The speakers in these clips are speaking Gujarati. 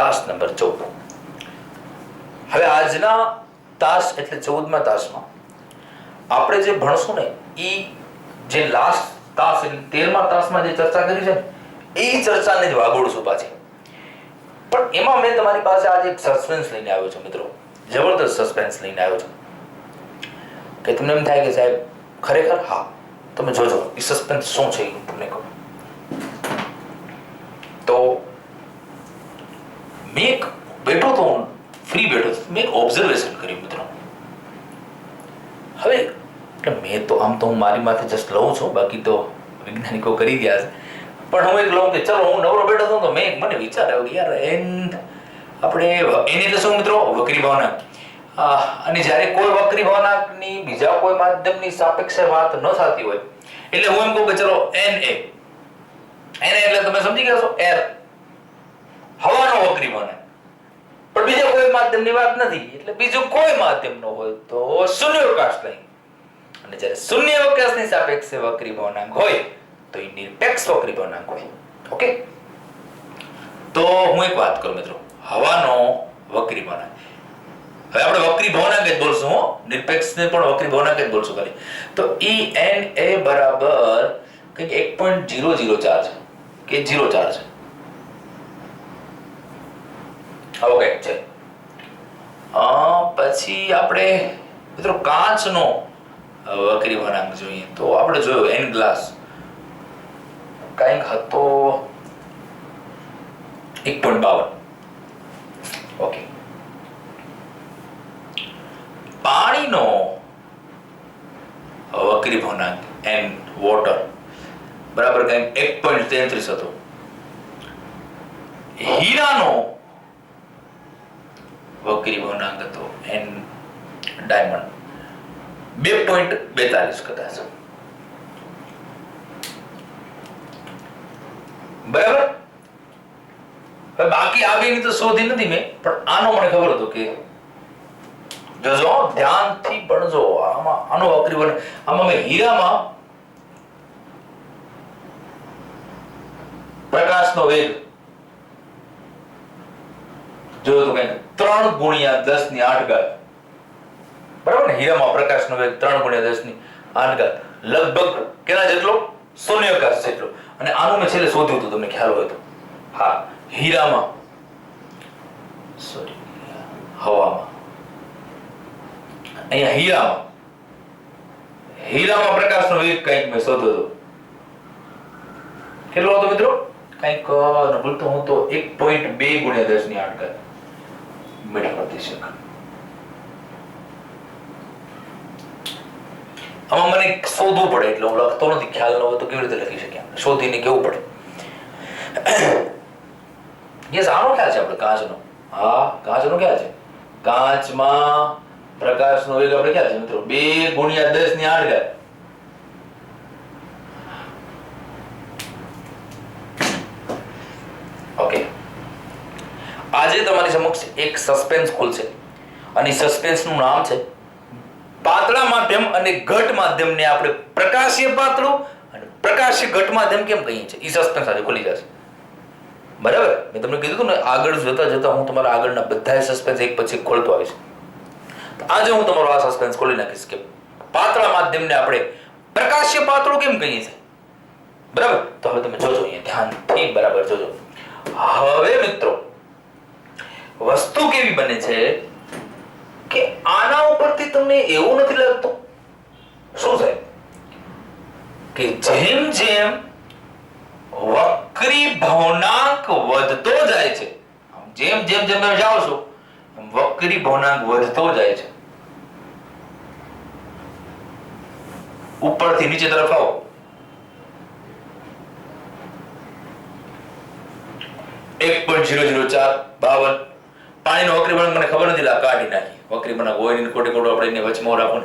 તાસ નંબર 14. હવે આજના તાસ એટલે 14મા તાસમાં આપણે જે ભણશું ને એ જે લાસ્ટ તાસ એટલે 13મા તાસમાં જે ચર્ચા કરી છે ને એ ચર્ચાને જ વાગોળશું પાછી. પણ એમાં મેં તમારી પાસે આજે એક સસ્પેન્સ લઈને આવ્યો છું મિત્રો, જબરદસ્ત સસ્પેન્સ લઈને આવ્યો છું કે તમને એમ થાય કે સાહેબ ખરેખર હા તમે જોજો એ સસ્પેન્સ શું છે એ તમને કહું. તો મેં એક બેઠો તો ફ્રી બેઠો મેં એક ઓબ્ઝર્વેશન કર્યું મિત્રો. હવે મેં તો આમ તો હું મારી માથે જસ્ટ લઉં છું, બાકી તો વૈજ્ઞાનિકો કરી ગયા છે, પણ હું એક લઉં કે ચલો હું નવરો બેઠો હતો તો મેં મને વિચાર આવ્યો કે યાર આપણે એની એટલે શું મિત્રો વક્રી ભાવના. અને જ્યારે કોઈ વક્રી ભાવનાની બીજા કોઈ માધ્યમની સાપેક્ષે વાત ન થતી હોય એટલે હું એમ કહું કે ચલો Na એટલે તમે સમજી ગયા છો એર, હવાનો વક્રી ભાવના, પણ બીજા કોઈ માધ્યમની વાત નથી એટલે બીજું કોઈ માધ્યમ ન હોય તો શૂન્યાવકાશ નહીં. અને જ્યારે શૂન્યાવકાશની સાપેક્ષે વક્રી ભાવનાંક હોય તો એ નિરપેક્ષ વક્રી ભાવનાંક હોય. ઓકે, તો હું એક વાત કરું મિત્રો, હવાનો વક્રી ભાવનાંક. હવે આપણે વક્રી ભાવનાંક જ બોલશું હો, નિરપેક્ષને પણ વક્રી ભાવનાંક જ બોલશું ખાલી. તો ENA બરાબર કંઈક 1.004 છે કે 04 છે, આવો કંઈક છે. પછી આપણે મિત્રો કાચનો વક્રી ભાવનાંક જોઈએ તો આપણે જોયો એન ગ્લાસ કંઈક હતો 1.52. ઓકે, પાણીનો વક્રી ભાવનાંક એન વોટર બરાબર કંઈક 1.33 હતો. હીરાનો વક્રી ભાવનાંક હતો એન ડાયમંડ 2.42 કદાચ. બરાબર, હવે બાકી આગળની તો શોધી નથી મેં, પણ આનો મને ખબર હતો કે જોજો ધ્યાનથી ભણજો આનો વક્રી ભાવનાંક. આમાં મેં હીરામાં પ્રકાશનો વેગ જોયો તો કંઈક 3 × 10⁸. બરાબર ને, હીરામાં પ્રકાશનો વેગ 3 × 10⁸, લગભગ કેના જેટલો શૂન્યાવકાશ જેટલો. અને આનું મેં છેલ્લે શોધ્યું હતું તમને ખ્યાલ હોય તો. હા, હીરામાં સોરી હવામાં અહીંયા હીરામાં પ્રકાશનો વેગ કંઈક મેં શોધ્યો હતો. કેટલો હતો મિત્રો? કંઈક ભૂલતો હું તો 1.2 × 10⁸ મીટર પ્રતિ સેકન્ડ. આમાં મને શોધવું પડે એટલે હું લખતો નથી, ખ્યાલ ન હોય તો કેવી રીતે લખી શકીએ, શોધીને કેવું પડે. યસ, આનો ખ્યાલ છે આપણે કાચનો. હા, કાચનો ખ્યાલ છે. કાચમાં પ્રકાશનો વેગ આપણે ખ્યાલ છે મિત્રો 2 × 10⁸. ઓકે, આજે તમારી સમક્ષ એક સસ્પેન્સ ખુલશે અને સસ્પેન્સનું નામ છે પાતળા માધ્યમ અને ઘટ માધ્યમને આપણે પ્રકાશીય પાતળું અને પ્રકાશીય ઘટ માધ્યમ કેમ કહીએ છીએ. એ સસ્પેન્સ આજે ખુલી જશે. બરાબર, મેં તમને કીધું હતું ને આગળ જતા હું તમારા આગળના બધા સસ્પેન્સ એક પછી ખોલતો આવીશ. તો આજે હું તમારો આ સસ્પેન્સ ખોલી નાખીશ કે પાતળા માધ્યમને આપણે પ્રકાશીય પાતળું કેમ કહીએ છીએ. બરાબર, તો હવે તમે જોજો અહીંયા ધ્યાનથી બરાબર જોજો. હવે મિત્રો વસ્તુ કેવી બને છે કે આના ઉપરથી તમને એવું નથી લાગતું શું છે કે જેમ જેમ વક્રી ભાવનાંક વધતો જાય છે, જેમ જેમ જેમ તમે જાઓ છો વક્રી ભાવનાંક વધતો જાય છે. ઉપરથી નીચે તરફ આવો, .00452. પાણીનો વક્રી ભાવનાંક મને ખબર નથી, કાઢી નાખી. વક્રી ભાવનાંક હોય ને ખોટે ખોટું આપણે એને વચમાં રાખો.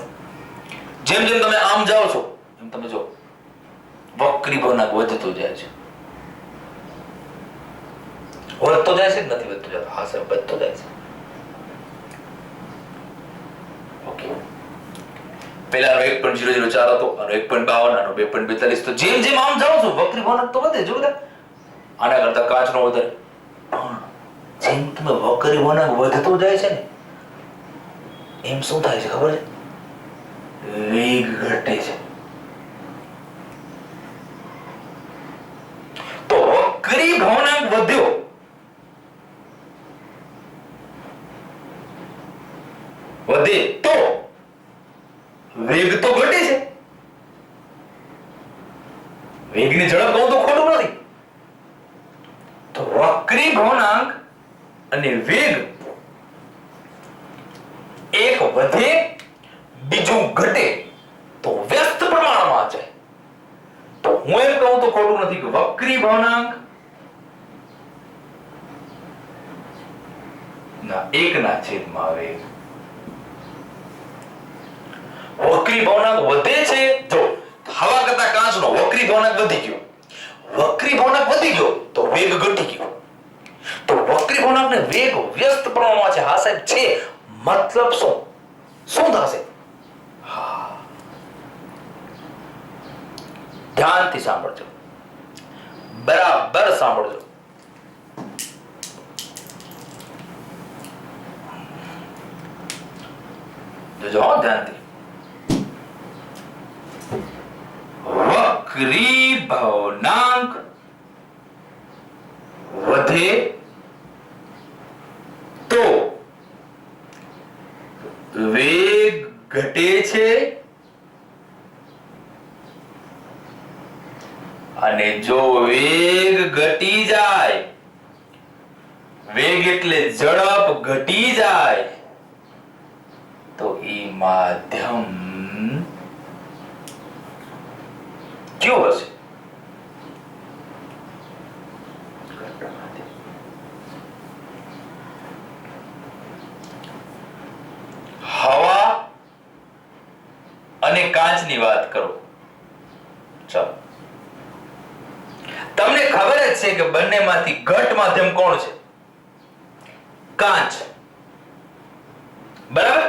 જેમ જેમ તમે આમ જાઓ છો એમ તમે જો વક્રી ભાવનાંક વધતો જાય છે. વધતો જાય છે કે નથી વધતો જતો? હા સાહેબ, વધતો જાય છે. ઓકે, પહેલાનો 1.004 હતો, આનો 1.52, આનો 2.42. તો જેમ જેમ આમ જાઓ છો વક્રી ભાવનાંક તો વધે. જો બધા આના કરતા કાચનો વધારે, જેમ તમે વક્રી વળાંક વધતો જાય છે ને એમ શું થાય છે ખબર છે? વેગ ઘટે છે. તો વક્રી વળાંક વધ્યો, વધે તો વેગ તો ઘટે છે. વેગની ઝડપ કહું તો ખોટું નથી. તો વક્રી વળાંક અને વેગ એક વધે બીજું ઘટે તો વ્યસ્ત પ્રમાણમાં છે. તો હું એમ કહું તો ખોટું નથી કે વક્રી વળાંક ના એકના છેદમાં વેગ. વક્રી વળાંક વધે છે. જો હવા કરતા કાચનો વક્રી વળાંક વધી ગયો, વક્રી વળાંક વધી ગયો તો વેગ ઘટી ગયો. તો વક્રી વળાંક ને વેગ વ્યસ્ત પ્રમાણમાં છે. હા સાહેબ છે, મતલબ શું શું થશે? હા, ધ્યાનથી સાંભળજો, બરાબર સાંભળજો. જોજો ધ્યાનથી. વક્રી વળાંક વધે તો વેગ ઘટે છે, અને જો વેગ ઘટી જાય, વેગ એટલે ઝડપ ઘટી જાય તો એ માધ્યમ કેવું હશે? હવા અને કાચની વાત કરો. ચાલો, તમને ખબર જ છે કે બંનેમાંથી ઘટ માધ્યમ કોણ છે? કાચ. બરાબર,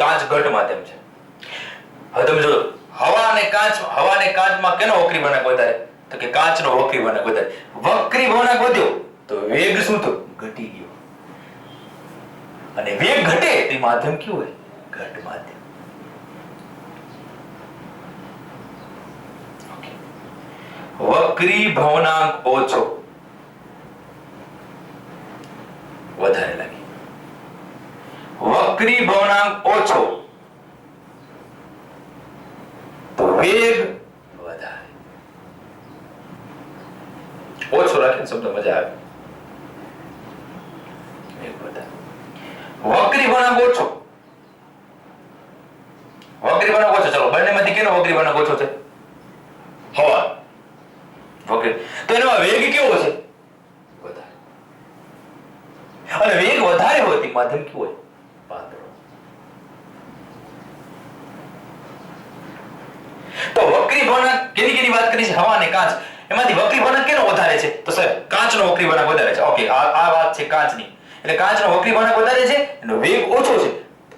કાચ ઘટ માધ્યમ છે. હવે તમે જો હવા અને કાચમાં કેનો વક્રી વળાંક વધારે? તો કે કાચનો વક્રી વળાંક વધારે. વક્રી વળાંક વધ્યો તો વેગ શું થયો? ઘટી ગયો. અને વેગ ઘટે તો માધ્યમ કયું હોય? ઘટ માધ્યમ. વક્રી વળાંક ઓછો, વધારે લાગે. વક્રી વળાંક ઓછો તો વેગ વધારે. ઓછો રાખીને શબ્દ મજા આવે. વેગ વધારે. વક્રી વળાંક ઓછો, વક્રી વળાંક ઓછો. ચલો, બંનેમાંથી કેનો વક્રી વળાંક ઓછો છે? હવા. ઓકે, તો એનો વેગ કેવો છે? વધારે. અને વેગ વધારે હોય તો માધ્યમ કેવું હોય? પાતળો. તો વક્રી વળાંક કેની વાત કરી છે? હવા અને કાચ. એમાંથી વક્રી વળાંક કેનો વધારે છે? તો સાહેબ કાચનો વક્રી વળાંક વધારે છે. ઓકે, આ વાત છે કાચની. એટલે કાચનો વક્રી વળાંક વધારે છે, એનો વેગ ઓછો છે.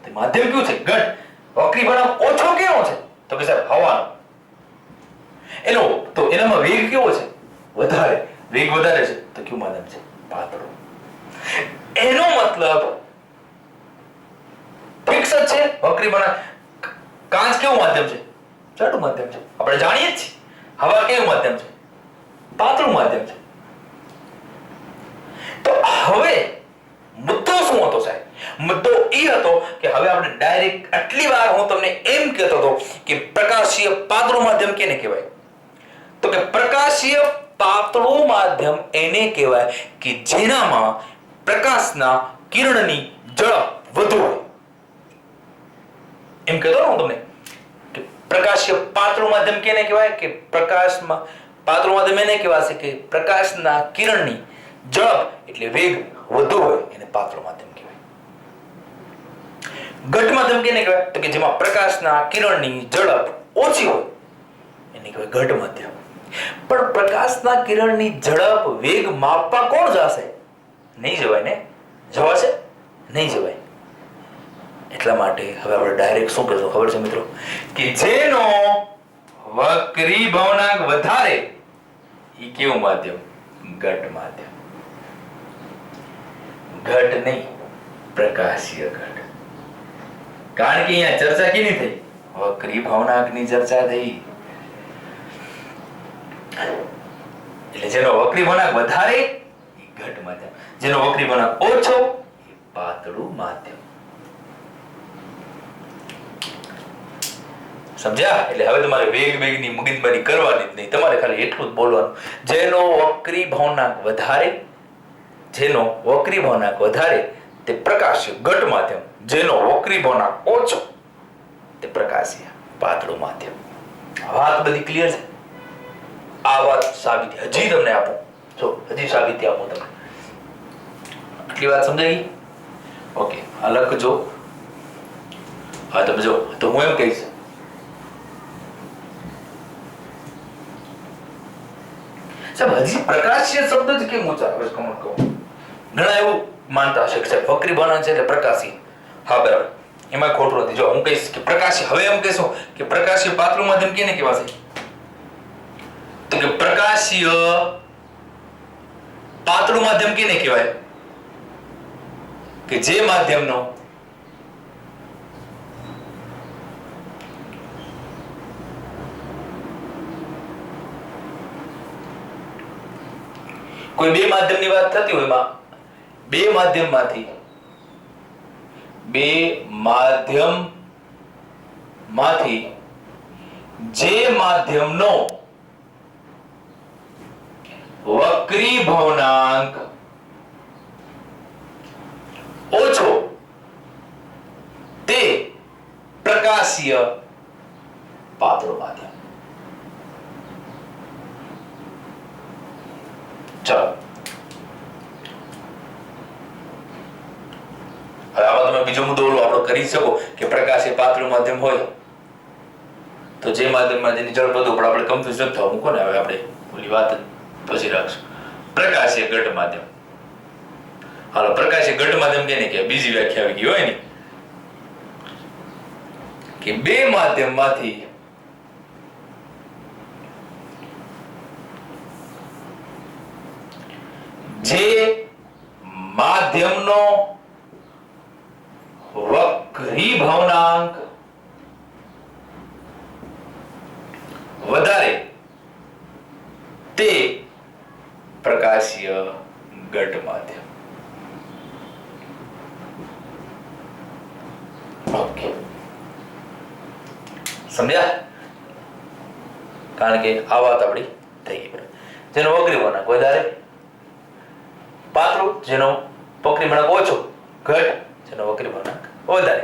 તો માધ્યમ કયું છે? ઘટ. વક્રી વળાંક ઓછો કેવો છે? તો કે સાહેબ હવાનો. તો એનામાં વેગ કેવો છે? વધારે. વેગ વધારે છે તો કયું માધ્યમ છે? પાતળો. એનો મતલબ ફિક્સ જ છે. વક્રી વળાંક કાચ કેવું માધ્યમ છે? જાડું માધ્યમ છે. આપણે જાણીએ જ છીએ. હવા કેવું માધ્યમ છે? પાતળું માધ્યમ છે. તો હવે મુદ્દો શું હતો સાહેબ? મુદ્દો એ હતો કે હવે આપણે ડાયરેક્ટ આટલી વાર હું તમને એમ કહેતો હતો કે પ્રકાશીય પાતળું માધ્યમ કેને કહેવાય? તો કે પ્રકાશીય પાતળું માધ્યમ એને કહેવાય કે જેનામાં પ્રકાશના કિરણની ઝડપ વધુ હોય. એમ કહેતો હું તમને કે પ્રકાશીય પાતળું માધ્યમ કેને કહેવાય? કે પ્રકાશમાં પાતળું માધ્યમ એને કહેવાશે કે પ્રકાશના કિરણની ઝડપ એટલે વેગ વધુ હોય એને પાતળું માધ્યમ કહેવાય. ઘટ માધ્યમ કેને કહેવાય? તો કે જેમાં પ્રકાશના કિરણની ઝડપ ઓછી હોય એને કહેવાય ઘટ માધ્યમ. પણ પ્રકાશના કિરણની ઝડપ વેગ માપવા કોણ જશે? નહીં જવાય ને. જવાશે? નહીં જવાય. એટલા માટે હવે આપણે ડાયરેક્ટ શું કરશું ખબર છે મિત્રો? કે જેનો વક્રી વળાંક વધારે એ કેવું માધ્યમ? ઘટ માધ્યમ. ઘટ નહીં, પ્રકાશીય ઘટ. કારણ કે અહીંયા ચર્ચા કેની થઈ? વક્રી ભાવનાંકની ચર્ચા થઈ. એટલે જેનો વક્રી ભાવનાંક વધારે એ ઘટ માધ્યમ, જેનો વક્રી ભાવનાંક ઓછો એ પાતળું માધ્યમ. સમજ્યા? એટલે હવે તમારે વેગની મગજમારી કરવાની જ નહીં, તમારે ખાલી એટલું જ બોલવાનું, જેનો વક્રી ભાવનાંક વધારે, જેનો વક્રી ભાવનાંક વધારે તે પ્રકાશીય ઘટ માધ્યમ, જેનો વક્રી ભાવનાંક ઓછો તે પ્રકાશીય પાતળું માધ્યમ. વાત બધી ક્લિયર છે? આ વાત સાબિતી હજી તમને આપું, જો હજી સાબિતી આપું તમને. આટલી વાત સમજાઈ? ઓકે, આ લખજો. હા તમે જો, તો હું એમ કહીશ, સાહેબ હજી પ્રકાશીય શબ્દ જ કેમ ઉચ્ચારે? કોણ કહો? ઘણા એવું માનતા હશે કે સાહેબ વક્રી ભાવનાંક છે એટલે પ્રકાશી. હા બરાબર, એમાં ખોટું નથી. જો હું કહીશ કે પ્રકાશી, હવે એમ કહેશો કે પ્રકાશીય પાતળું માધ્યમ કેને કહેવાશે? તો કે પ્રકાશીય પાતળું માધ્યમ કેને કહેવાય? કે જે માધ્યમનો કોઈ બે માધ્યમની વાત થતી હોય, એમાં બે માધ્યમમાંથી જે માધ્યમનો વક્રી ભાવનાંક ઓછો તે પ્રકાશીય પાતળું માધ્યમ. ચલો હવે આમાં તમે બીજો મુદ્દો આપણે કરી શકો કે પ્રકાશીય પાતળું માધ્યમ હોય તો જે માધ્યમમાં જેની જરૂર બધું, પણ આપણે કન્ફ્યુઝ ન થવા મૂકો ને. હવે આપણે ઓલી વાત પછી રાખશું. પ્રકાશીય ઘટ માધ્યમ. હાલો, પ્રકાશીય ઘટ માધ્યમ કેને કહેવાય? બીજી વ્યાખ્યા આવી ગઈ હોય ને કે બે માધ્યમમાંથી જે માધ્યમનો વક્રી ભાવનાંક વધારે તે પ્રકાશીય ઘટ માધ્યમ. ઓકે, સમજ્યા? કારણ કે આ વાત આપણી થઈ ગઈ. જેનો વક્રી ભાવનાંક વધારે પાતળું, જેનો વક્રી ભાવનાંક ઓછો ઘટ, જેનો વક્રી ભાવનાંક વધારે.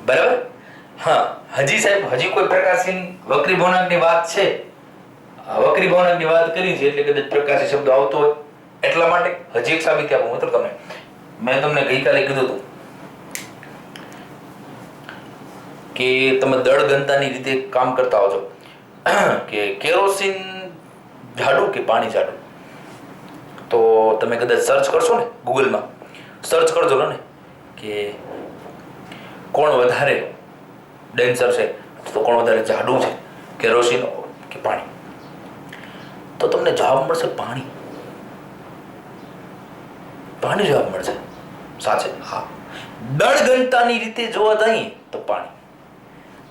બરાબર? હા, હજી સાહેબ હજી કોઈ પ્રકાશી વક્રી ભાવનાંકની વાત છે? વક્રી ભાવનાંકની વાત કરી છે એટલે કદાચ પ્રકાશી શબ્દ આવતો હોય એટલા માટે હજી એક સાબિતી આપું મિત્રો તમને. મેં તમને ગઈકાલે કીધું હતું કે તમે દળ ઘનતાની રીતે કામ કરતા આવજો કે કેરોસીન જાડું કે પાણી જાડું, તો તમે કદાચ સર્ચ કરશો ને, ગૂગલમાં સર્ચ કરજો ને કે કોણ વધારે ડેન્સર છે, તો કોણ વધારે જાડું છે, કેરોસીન કે પાણી, તો તમને જવાબ મળશે પાણી. પાણી જવાબ મળશે. સાચે? હા. દળ ઘનતાની રીતે જોવા જઈએ તો પાણી,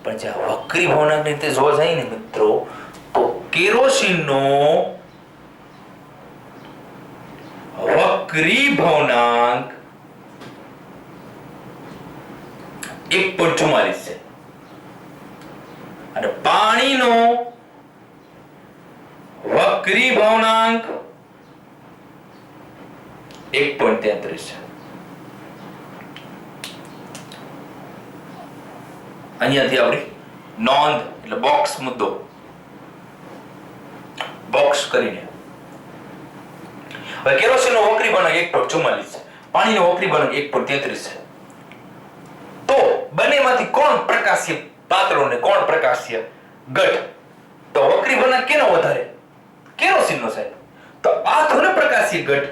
પણ જ્યાં વક્રી ભાવનાંકની રીતે જોવા જઈએ ને મિત્રો, તો કેરોસીનનો વક્રી ભાવનાંક 1.44 છે અને પાણીનો વક્રી ભાવનાંક 1.33 છે. અહીંયાથી આપણી નોંધ એટલે બોક્સ મુદ્દો બોક્સ કરીને. હવે કેરોસીનનો વક્રી ભાવનાંક 1.44 છે, પાણીનો વક્રી ભાવનાંક 1.33 છે. તો બંનેમાંથી કોણ પ્રકાશીય પાતળો ને કોણ પ્રકાશીય ઘટ? તો વક્રી ભાવનાંક કેનો વધારે? કેરોસીનનો સાહેબ. તો આ તો ને પ્રકાશીય ઘટ.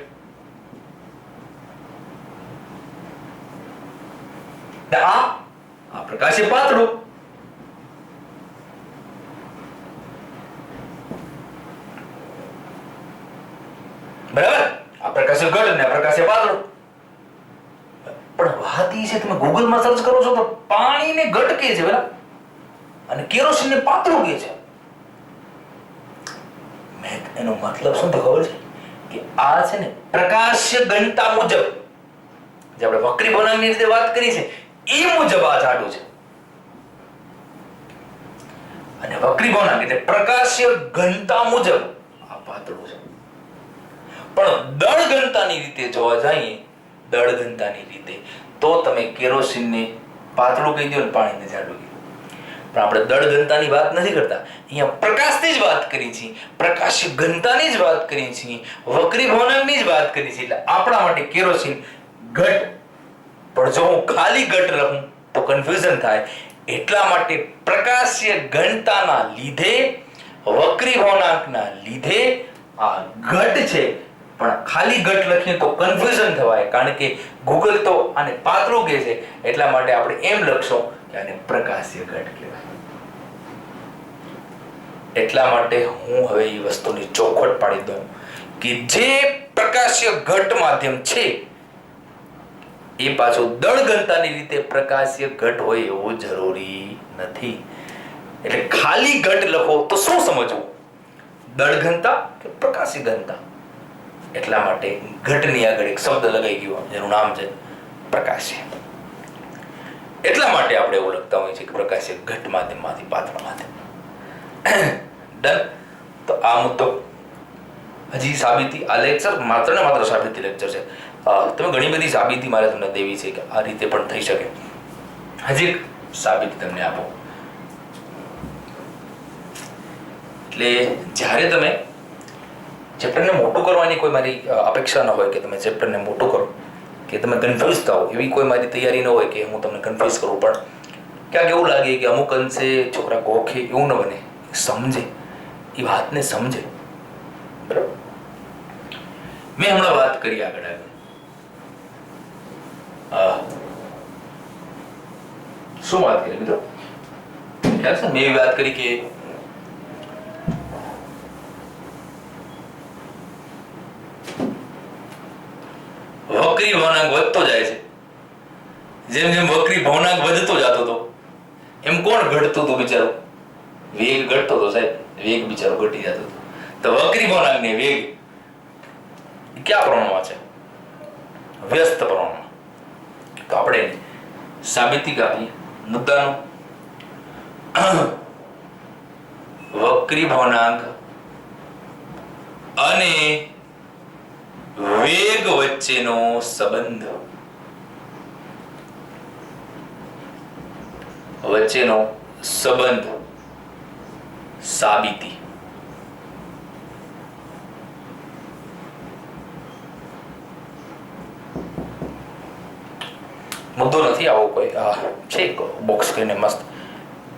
આ પ્રકાશીય પાતળું. બરાબર? આ પ્રકાશ્ય ઘટ ને આ પ્રકાશ્ય પાતળું. પણ વાત એ છે, તમે ગૂગલમાં સર્ચ કરો છો તો પાણીને ઘટ કહે છે પેલા, અને કેરોસીનને પાતળું કહે છે. એનો મતલબ શું થયો ખબર છે? કે આ છે ને પ્રકાશ્ય ઘનતા મુજબ જે આપણે વક્રી ભવનાંકની રીતે વાત કરી છે એ મુજબ આ જાડું છે, અને વક્રી ભવનાંક એટલે પ્રકાશ્ય ઘનતા મુજબ આ પાતળું છે. પણ દળ ઘનતાની રીતે જોવા જઈએ, દળ ઘનતાની રીતે તો તમે કેરોસીનને પાતળું કહી દો ને પાણીને જાડું કહી દો. પણ આપણે દળ ઘનતાની વાત નથી કરતા, અહીંયા પ્રકાશની જ વાત કરી છે, પ્રકાશ્ય ઘનતાની જ વાત કરી છે, વક્રી ભવનાંકની જ વાત કરી છે. એટલે આપણા માટે કેરોસીન ઘટ. પણ જો હું ખાલી ઘટ લખું તો કન્ફ્યુઝન થાય, એટલા માટે પ્રકાશ્ય ઘનતાના લીધે, વક્રી ભવનાંકના લીધે આ ઘટ છે. પણ ખાલી ઘટ લખીએ તો કન્ફ્યુઝન થવાય, કારણ કે ગૂગલ તો આને પાતળું કહે છે, એટલા માટે આપણે એમ લખશું કે આને પ્રકાશ્ય ઘટ કહેવાય. એટલા માટે હું હવે એ વસ્તુની ચોખવટ પાડી દઉં કે જે પ્રકાશ્ય ઘટ માધ્યમ છે એ પાછું દળ ઘનતાની રીતે પ્રકાશ્ય ઘટ હોય એવું જરૂરી નથી. એટલે ખાલી ઘટ લખો તો શું સમજવું? દળ ઘનતા કે પ્રકાશ્ય ઘનતા? એટલા માટે ઘટની આગળ એક શબ્દ લગાઈ ગયો જેનું નામ છે પ્રકાશ્ય. એટલા માટે આપણે એવું લખતા હોઈએ છીએ કે પ્રકાશ્ય ઘટ માધ્યમમાંથી પાતળા માધ્યમ. ડન. તો આ મુદ્દો હજી સાબિતી, આ લેક્ચર માત્ર ને માત્ર સાબિતી લેક્ચર છે. તમે ઘણી બધી સાબિતી મારે તમને દેવી છે કે આ રીતે પણ થઈ શકે. હજી એક સાબિતી તમને આપો. એટલે જ્યારે તમે ચેપ્ટરને મોટું કરવાની કોઈ મારી અપેક્ષા ન હોય કે તમે ચેપ્ટરને મોટું કરો કે તમે કન્ફ્યુઝ થાઓ, એવી કોઈ મારી તૈયારી ન હોય કે હું તમને કન્ફ્યુઝ કરું. પણ ક્યાંક એવું લાગે કે અમુક અંશે છોકરા ગોખે, એવું ન બને, સમજે, એ વાતને સમજે. બરાબર? મેં હમણાં વાત કરી આગળ શું વાત કરી મિત્રો? ખ્યાલ છે મેં એવી વાત કરી કે વક્રી ભવનાંક વધતો જાય છે. જેમ જેમ વક્રી ભવનાંક વધતો જતો હતો એમ કોણ ઘટતું હતું બિચારો? વેગ ઘટતો હતો સાહેબ, વેગ બિચારો ઘટી જતો હતો. તો વક્રી ભવનાંક ને વેગ કયા પ્રમાણમાં છે? વ્યસ્ત પ્રમાણમાં. તો આપણે સાબિતી કાપીએ મુદ્દાનો. વક્રી ભવનાંક અને વેગ વચ્ચેનો સંબંધ, સાબિતી. મુદ્દો નથી આવો કોઈ છે બોક્સ કરીને મસ્ત,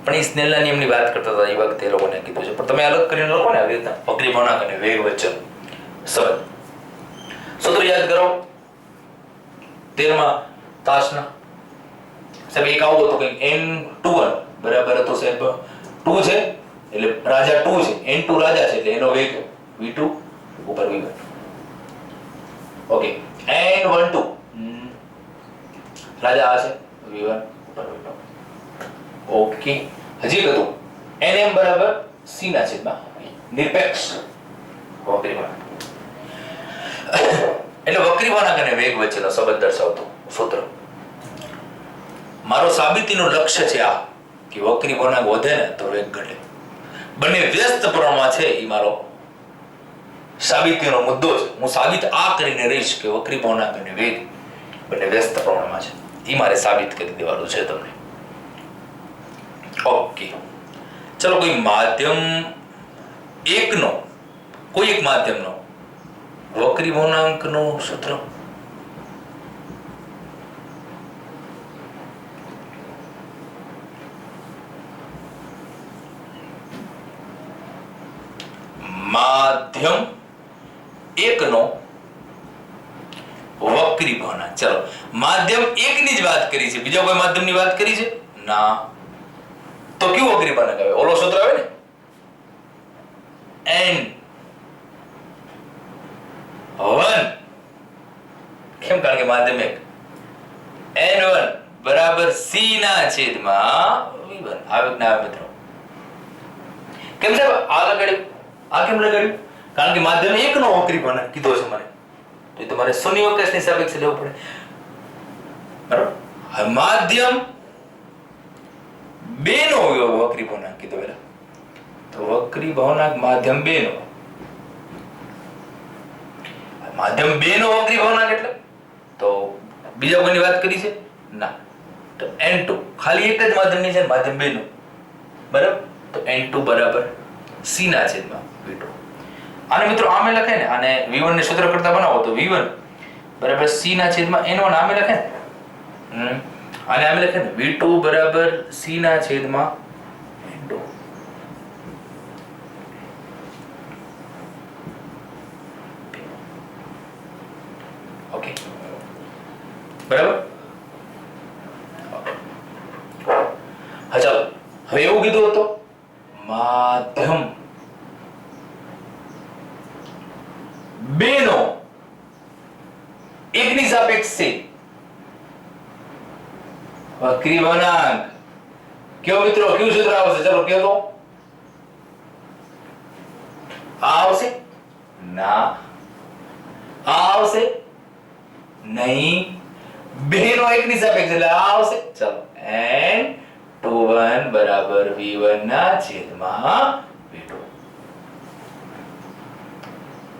પણ એ સ્નેલના નિયમની વાત કરતા હતા એ વખતે એ લોકોને કીધું છે. પણ તમે અલગ કરીને લખો ને આવી રીતના વક્રી ભવનાંક અને વેગ વચ્ચેનો સંબંધ. સૂત્ર યાદ કરો 13મા તાસના. સાહેબ એક આવું હતું કે n21 બરાબર હતો સાહેબ 2 છે એટલે રાજા 2 છે, n2 રાજા છે એટલે એનો વેગ v2 ઉપર v1. ઓકે, n12 રાજા આ છે v1 ઉપર v2. ઓકે, હજી કતું nm બરાબર c ના છેદમાં નિરપેક્ષ વક્રી ભવનાંક. એટલે વક્રી ભવનાંક અને વેગ વચ્ચેનો સંબંધ દર્શાવતું સૂત્ર. મારો સાબિતીનું લક્ષ્ય છે આ કે વક્રી ભવનાંક વધે ને તો વેગ ઘટે. બંને વ્યસ્ત પ્રમાણમાં છે એ મારો સાબિતીનો મુદ્દો છે. હું સાબિત આ કરીને રહીશ કે વક્રી ભવનાંક અને વેગ બંને વ્યસ્ત પ્રમાણમાં છે. એ મારે સાબિત કરી દેવાનું છે તમને. ઓકે, ચલો કોઈ માધ્યમ એકનો, કોઈ એક માધ્યમનો વક્રી ભવનાંકનું સૂત્ર. માધ્યમ એકનો વક્રી ભવનાંક. ચલો, માધ્યમ એકની જ વાત કરી છે, બીજા કોઈ માધ્યમની વાત કરી છે ના. તો કેવું વક્રી ભવનાંક આવે? ઓલો સૂત્ર આવે ને n1 કેમ? કારણ કે માધ્યમ એક n1 બરાબર c ના છેદમાં v1. આવે કે ના આવે મિત્રો? કેમ સાહેબ આ લગાડ્યું? આ કેમ લગાડ્યું? કારણ કે માધ્યમ એક નો વક્રી ભવનાંક કીધો છે મને, તો તમારે શૂન્યાવકાશની સાપેક્ષે લેવું પડે. બરાબર. હવે માધ્યમ બે નો વક્રી ભવનાંક કીધો પેલા, તો વક્રી ભવનાંક માધ્યમ બે નો. માધ્યમ બે નો વક્રી ભવનાંક એટલે તો બીજા કોઈની વાત કરી છે ના, તો n2 ખાલી એક જ માધ્યમની છે, માધ્યમ બે નો. બરાબર. તો n2 બરાબર c ના છેદમાં v2. આને મિત્રો આમે લખાય ને, આને v1 ને સૂત્ર કરતા બનાવો તો v1 બરાબર c ના છેદમાં n1 આમે લખાય ને, આને આમે લખાય ને v2 બરાબર c ના છેદમાં n2. ઓકે બરાબર. હા ચાલો, હવે એવું કીધું હતું માધ્યમ બે નો એકની સાપેક્ષે વક્રી ભવનાંક કયો મિત્રો? કયું સૂત્ર આવશે? ચલો કયો તો. આ આવશે? ના. આ આવશે? નહીં. બે નો એકની સાપેક્ષે એટલે આ આવશે. ચલો n21 બરાબર v1 ના છેદમાં v2.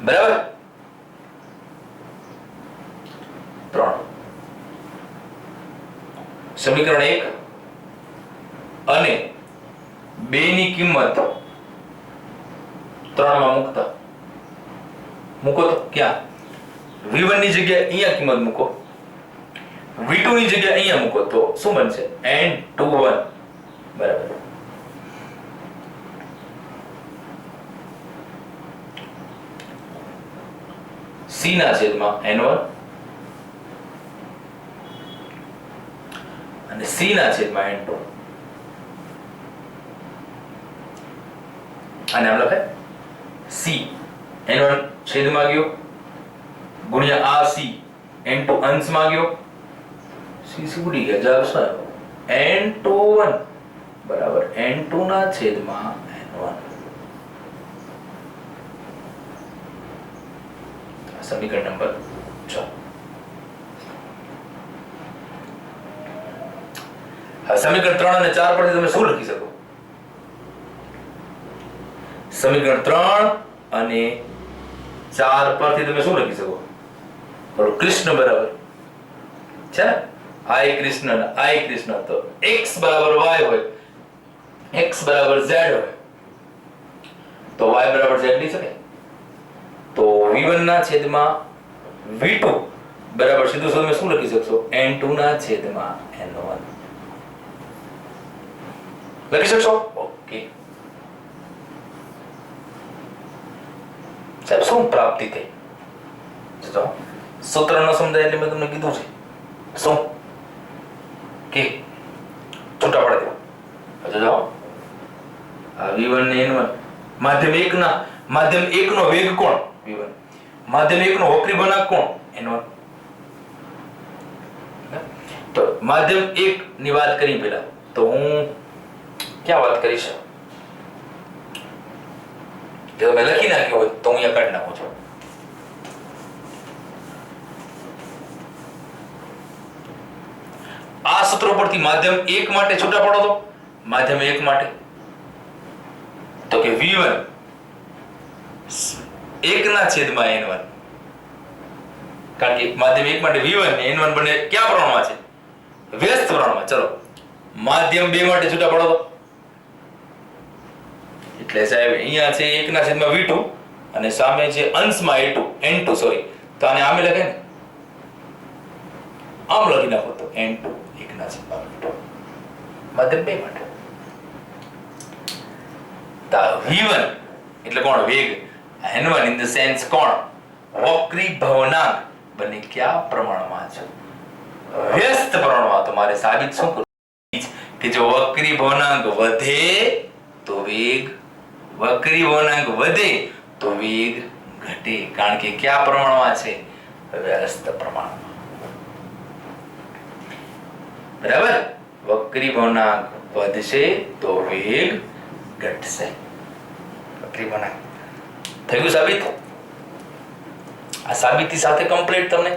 બરાબર. 3 સમીકરણ 1 અને 2 ની કિંમત 3 માં મૂકો તો ક્યાં? v1 ની જગ્યાએ અહીંયા કિંમત મૂકો, v2 ની જગ્યાએ અહીંયા મૂકો તો શું બનશે? n21 બરાબર c ના છેદમાં n1 અને c ના છેદમાં n2. આને આમ લખાય c n1 છેદમાં ગયો ગુણ્યા આ c n2 અંશમાં ગયો, c ઉડી ગયા, જવાબ શું આવ્યો? n21 બરાબર n2 ના છેદમાં n1. સમીકરણ નંબર 6. હવે સમીકરણ 3 અને 4 પરથી તમે શું લખી શકો? સમીકરણ 3 અને 4 પરથી તમે શું લખી શકો? બોલો. કૃષ્ણ બરાબર છે ને, આઈ કૃષ્ણ ને આઈ કૃષ્ણ, તો x બરાબર y હોય, x બરાબર z હોય, તો y બરાબર z લઈ શકે. તો v1 ના છેદમાં v2 બરાબર સીધું તમે શું લખી શકશો? n2 ના છેદમાં n1 લખી શકશો. ઓકે સાહેબ, શું પ્રાપ્તિ થઈ? જો સૂત્ર ન સમજાય એટલે મેં તમને કીધું છે શું કે છૂટા પડે દો. જો આ v1 ને n1 માધ્યમ 1 નો વેગ કોણ? v1. માધ્યમ 1 નો વક્રી ભવનાંક કોણ? n1. તો માધ્યમ 1 ની વાત કરી પહેલા, તો હું ક્યાં વાત કરીશ? જો મેં લખી નાખ્યું હોય તો હું અહીંયા કાઢી નાખું છું. આ સૂત્ર પરથી માધ્યમ 1 માટે છૂટા પડો તો માધ્યમ 1 માટે તો કે v1 1 ના છેદમાં n1, કારણ કે માધ્યમ 1 માટે v1 ને n1 બંને ક્યાં પ્રમાણમાં છે? વ્યસ્ત પ્રમાણમાં. ચલો માધ્યમ 2 માટે છૂટા પડો તો એટલે સાહેબ અહીંયા છે 1 ના છેદમાં v2 અને સામે છે અંશમાં n2 સોરી, તો આને આમે લખે ને, આમ લખી નાખો તો n2 1 ના છેદમાં v2 માધ્યમ 2 માટે. તો v1 એટલે કોણ? વેગ. n1 ઇન ધ સેન્સ કોણ? વક્રી ભવનાંક. બંને કયા પ્રમાણમાં છે? વ્યસ્ત પ્રમાણમાં. તો મારે સાબિત શું કરવું કે જો વક્રી ભવનાંક વધે તો વેગ, વક્રી ભવનાંક વધે તો વેગ ઘટે, કારણ કે કયા પ્રમાણમાં છે? વ્યસ્ત પ્રમાણમાં. બરાબર. વક્રી વળાંક વધશે તો વેગ ઘટશે. વક્રી વળાંક થઈ ગયું સાબિત. આ સાબિતી સાથે કમ્પ્લીટ તમને.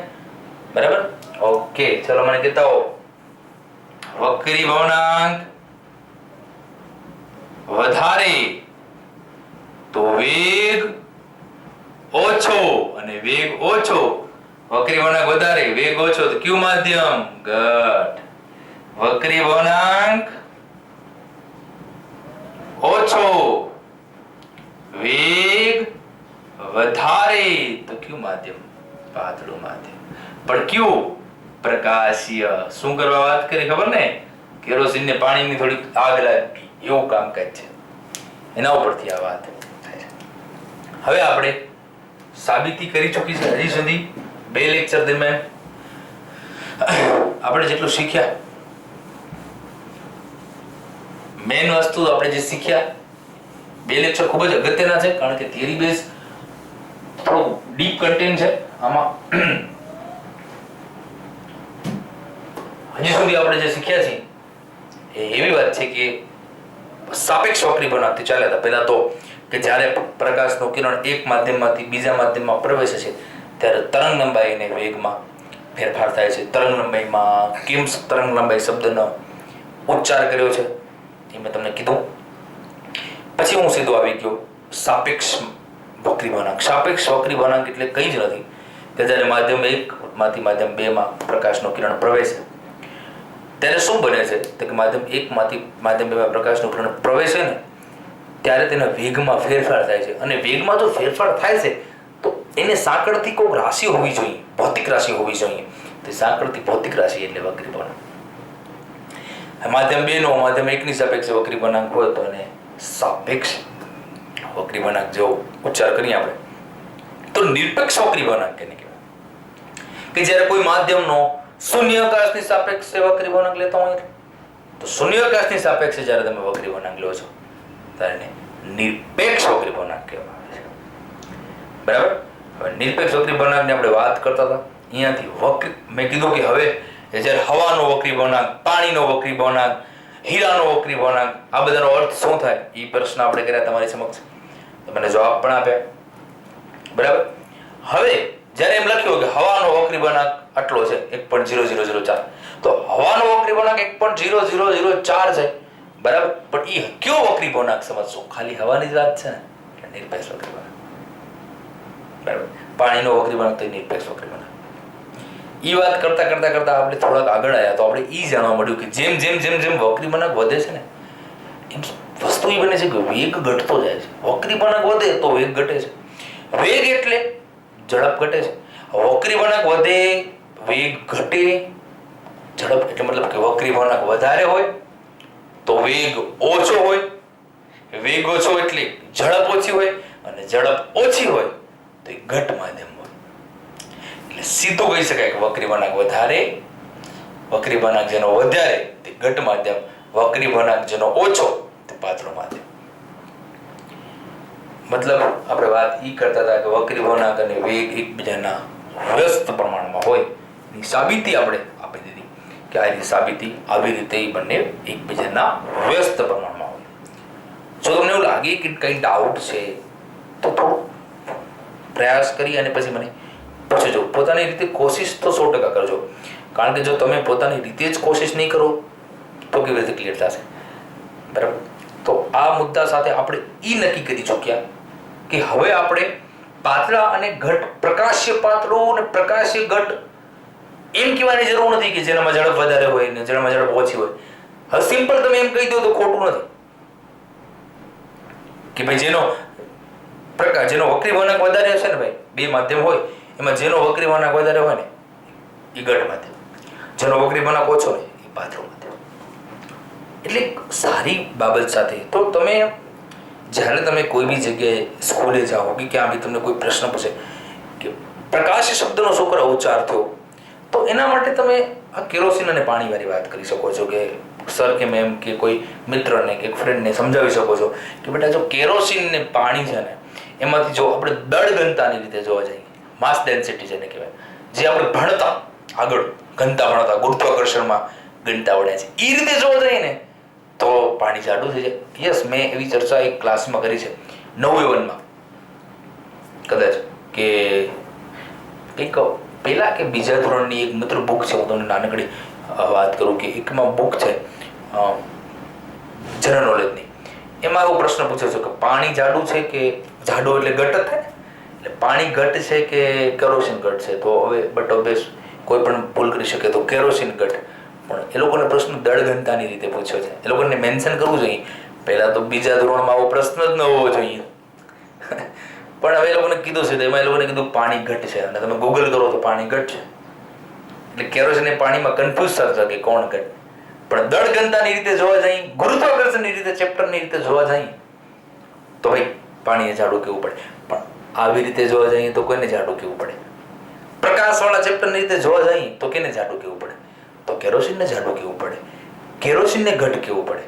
બરાબર. ઓકે, ચલો મને કહેતા હો. વક્રી વળાંક વધારે તો વેગ ઓછો, અને વેગ ઓછો, વક્રી વળાંક વધારે વેગ ઓછો તો કયું માધ્યમ? ઘટ. વક્રી વળાંક ઓછો વેગ વધારે તો કયું માધ્યમ? પાતળું માધ્યમ. પણ કયું? પ્રકાશીય. શું કરવા વાત કરી ખબર ને? કેરોસીન ને પાણીની થોડી આગ લાગી એવું કામકાજ છે, એના ઉપરથી આ વાત થાય છે. હવે આપણે સાબિતી કરી ચૂકી છે હજી સુધી 2 લેક્ચર દરમિયાન. આપણે જેટલું શીખ્યા, મેન વસ્તુ આપણે જે શીખ્યા, 2 લેક્ચર ખૂબ જ અગત્યના છે, કારણ કે થિયરી બેઝ થોડું ડીપ કન્ટેન્ટ છે આમાં. હજી સુધી આપણે જે શીખ્યા છે એ એવી વાત છે કે સાપેક્ષ વક્રી વળાંકથી ચાલ્યા હતા. પહેલા તો કે જ્યારે પ્રકાશનું કિરણ એક માધ્યમમાંથી બીજા માધ્યમમાં પ્રવેશે છે ત્યારે તરંગ લંબાઈ અને વેગમાં ફેરફાર થાય છે. તરંગ લંબાઈમાં કેમ તરંગ લંબાઈ શબ્દનો ઉચ્ચાર કર્યો છે એ મેં તમને કીધું. પછી હું સીધો આવી ગયો સાપેક્ષ વક્રી વળાંક. સાપેક્ષ વક્રી વળાંક એટલે કંઈ જ નથી કે જ્યારે માધ્યમ 1 માંથી માધ્યમ 2 માં પ્રકાશનું કિરણ પ્રવેશે ત્યારે શું બને છે તો કે માધ્યમ 1 માંથી માધ્યમ 2 માં પ્રકાશનું કિરણ પ્રવેશે ને ત્યારે તેના વેગમાં ફેરફાર થાય છે. અને વેગમાં જો ફેરફાર થાય છે તો એને સાંકળતી કોઈક રાશિ હોવી જોઈએ, ભૌતિક રાશિ હોવી જોઈએ. તો સાંકળતી ભૌતિક રાશિ એટલે વક્રી વળાંક. માધ્યમ 2 નો માધ્યમ 1 ની સાપેક્ષે વક્રી વળાંક હોય તો એને સાપેક્ષ વક્રી વળાંક જેવો ઉચ્ચાર કરીએ આપણે તો નિરપેક્ષ વક્રી વળાંક કેને કહેવાય? કે જ્યારે કોઈ માધ્યમનો શૂન્યાવકાશની સાપેક્ષે વક્રી વળાંક લેતો હોય તો શૂન્યાવકાશની સાપેક્ષે જ્યારે તમે વક્રી વળાંક લો છો ત્યારે એને નિરપેક્ષ વક્રી વળાંક કહેવામાં આવે છે. બરાબર. હવે નિરપેક્ષ વક્રી વળાંકની આપણે વાત કરતા હતા, અહીંયાથી વક્રી મેં કીધું કે હવે જ્યારે હવાનો વક્રી વળાંક, પાણીનો વક્રી વળાંક, હીરાનો વક્રી વળાંક, આ બધાનો અર્થ શું થાય એ પ્રશ્ન આપણે કર્યા તમારી સમક્ષ, મને જવાબ પણ આપ્યા. બરાબર. હવે જ્યારે એમ લખ્યું કે હવાનો વક્રી વળાંક આટલો છે 1.0004 તો હવાનો વક્રી વળાંક 1.0004 છે. બરાબર. પણ એ કયો વક્રી વળાંક સમજશો? ખાલી હવાની જ વાત છે ને એટલે નિરપેક્ષ વક્રી વળાંક. બરાબર. પાણીનો વક્રી વળાંક તો નિરપેક્ષ વક્રી વળાંક. એ વાત કરતા કરતા કરતા આપણે થોડાક આગળ આવ્યા તો આપણે એ જાણવા મળ્યું કે જેમ જેમ જેમ જેમ વક્રી વળાંક વધે છે ને એમ વસ્તુ એ બને છે કે વેગ ઘટતો જાય છે. વક્રી વળાંક વધે તો વેગ ઘટે છે. વેગ એટલે ઝડપ ઘટે છે. વક્રી વળાંક વધે, વેગ ઘટે, ઝડપ એટલે મતલબ કે વક્રી વળાંક વધારે હોય તો વેગ ઓછો હોય, વેગ ઓછો એટલે ઝડપ ઓછી હોય, અને ઝડપ ઓછી હોય તો એ ઘટ માધ્યમ હોય. એટલે સીધું કહી શકાય કે વક્રી વળાંક વધારે, વક્રી વળાંક જેનો વધારે તે ઘટ માધ્યમ, વક્રી વળાંક જેનો ઓછો તે પાતળો માધ્યમ. મતલબ આપણે વાત ઈ કરતા હતા કે વક્રી વળાંક અને વેગ એકબીજાના વ્યસ્ત પ્રમાણમાં હોય એની સાબિતી આપણે આપી દીધી કે આ સાબિતી આવી રીતે એ બંને એકબીજાના વ્યસ્ત પ્રમાણમાં હોય. જો તમને એવું લાગે કે કંઈ ડાઉટ છે તો થોડું પ્રયાસ કરી અને પછી મને પૂછજો. પોતાની રીતે કોશિશ તો 100% કરજો, કારણ કે જો તમે પોતાની રીતે જ કોશિશ નહીં કરો તો કેવી રીતે ક્લિયર થશે? બરાબર. તો આ મુદ્દા સાથે આપણે ઈ નક્કી કરી ચૂક્યા કે હવે આપણે પાતળા અને ઘટ, પ્રકાશ્ય પાતળું અને પ્રકાશ્ય ઘટ એમ કહેવાની જરૂર નથી કે જેનામાં ઝડપ વધારે હોય ને જેનામાં ઝડપ ઓછી હોય. હવે સિમ્પલ તમે એમ કહી દો તો ખોટું નથી કે ભાઈ જેનો પ્રકાશ, જેનો વક્રી વળાંક વધારે હશે ને ભાઈ, 2 માધ્યમ હોય એમાં જેનો વક્રી વળાંક વધારે હોય ને એ ઘટ માધ્યમ, જેનો વક્રી વળાંક ઓછો હોય એ પાતળું માધ્યમ. એટલે સારી બાબત સાથે તો તમે જ્યારે તમે કોઈ બી જગ્યાએ સ્કૂલે જાઓ કે ક્યાં બી તમને કોઈ પ્રશ્ન પૂછે કે પ્રકાશ શબ્દનો શું કરો ઉચ્ચાર થયો, તો એના માટે તમે આ કેરોસીન અને પાણીવાળી વાત કરી શકો છો કે સર કે મેમ કે કોઈ મિત્રને કે ફ્રેન્ડને સમજાવી શકો છો કે બેટા જો કેરોસીન ને પાણી છે ને એમાંથી જો આપણે દળ ઘનતાની રીતે જોવા જઈએ, માસ ડેન્સિટી જેને કહેવાય, જે આપણે ભણતા આગળ ઘનતા ભણતા ગુરુત્વાકર્ષણમાં ગણતા આવડે છે. એ રીતે જોવા જઈએ ને તો પાણી જાડું થઈ જાય. યસ, મેં એવી ચર્ચા એક ક્લાસમાં કરી છે 9A1માં કદાચ, કે કંઈક પહેલા કે બીજા ધોરણની એક મિત્ર બુક છે, હું તમને નાનકડી વાત કરું કે એકમાં બુક છે જનરલ નોલેજની. એમાં એવો પ્રશ્ન પૂછ્યો છે કે પાણી જાડું છે કે જાડું એટલે ઘટ જ થાય, એટલે પાણી ઘટ છે કે કેરોસીન ઘટ છે? તો હવે બટ ઓબ્વિયસ કોઈ પણ ભૂલ કરી શકે તો કેરોસીન ઘટ. પણ એ લોકોને પ્રશ્ન દળ ઘનતાની રીતે પૂછ્યો છે. એ લોકોને મેન્શન કરવું જોઈએ. પહેલા તો બીજા ધોરણમાં આવો પ્રશ્ન જ ન હોવો જોઈએ. પણ હવે એ લોકોને કીધું છે તો એમાં એ લોકોને કીધું પાણી ઘટ છે, અને તમે ગૂગલ કરો તો પાણી ઘટ છે. એટલે કેરોસીન એ પાણીમાં કન્ફ્યુઝ થશે કે કોણ ઘટ. પણ દળ ઘનતાની રીતે જોવા જઈએ, ગુરુત્વાકર્ષણની રીતે, ચેપ્ટરની રીતે જોવા જઈએ તો ભાઈ પાણીને જાડું કેવું પડે. પણ આવી રીતે જોવા જઈએ તો કોઈને જાડું કેવું પડે. પ્રકાશવાળા ચેપ્ટરની રીતે જોવા જઈએ તો કેને જાડું કેવું પડે? તો કેરોસીનને જાડું કેવું પડે, કેરોસીનને ઘટ કેવું પડે.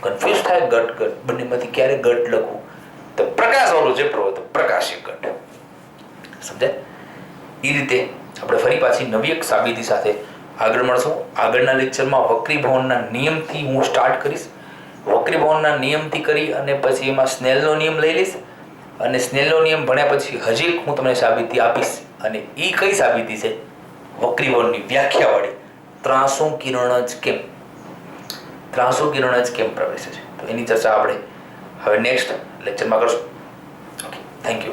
કન્ફ્યુઝ થાય ઘટ બંનેમાંથી ક્યારે ઘટ લખવું. તો પ્રકાશવાળું ચેપ્ટર હોય તો પ્રકાશી ઘટ. સમજાય? એ રીતે આપણે ફરી પાછી નવી એક સાબિતી સાથે આગળ મળશું. આગળના લેક્ચરમાં વક્રીભવનના નિયમથી હું સ્ટાર્ટ કરીશ. વક્રીભવનના નિયમથી કરી અને પછી એમાં સ્નેલનો નિયમ લઈ લઈશ, અને સ્નેલનો નિયમ ભણ્યા પછી હજી એક હું તમને સાબિતી આપીશ. અને એ કઈ સાબિતી છે? વક્રીભવનની વ્યાખ્યાવાળી. ત્રાંસુ કિરણ જ કેમ પ્રવેશે છે, તો એની ચર્ચા આપણે હવે નેક્સ્ટ લેક્ચરમાં કરશું. Okay, thank you.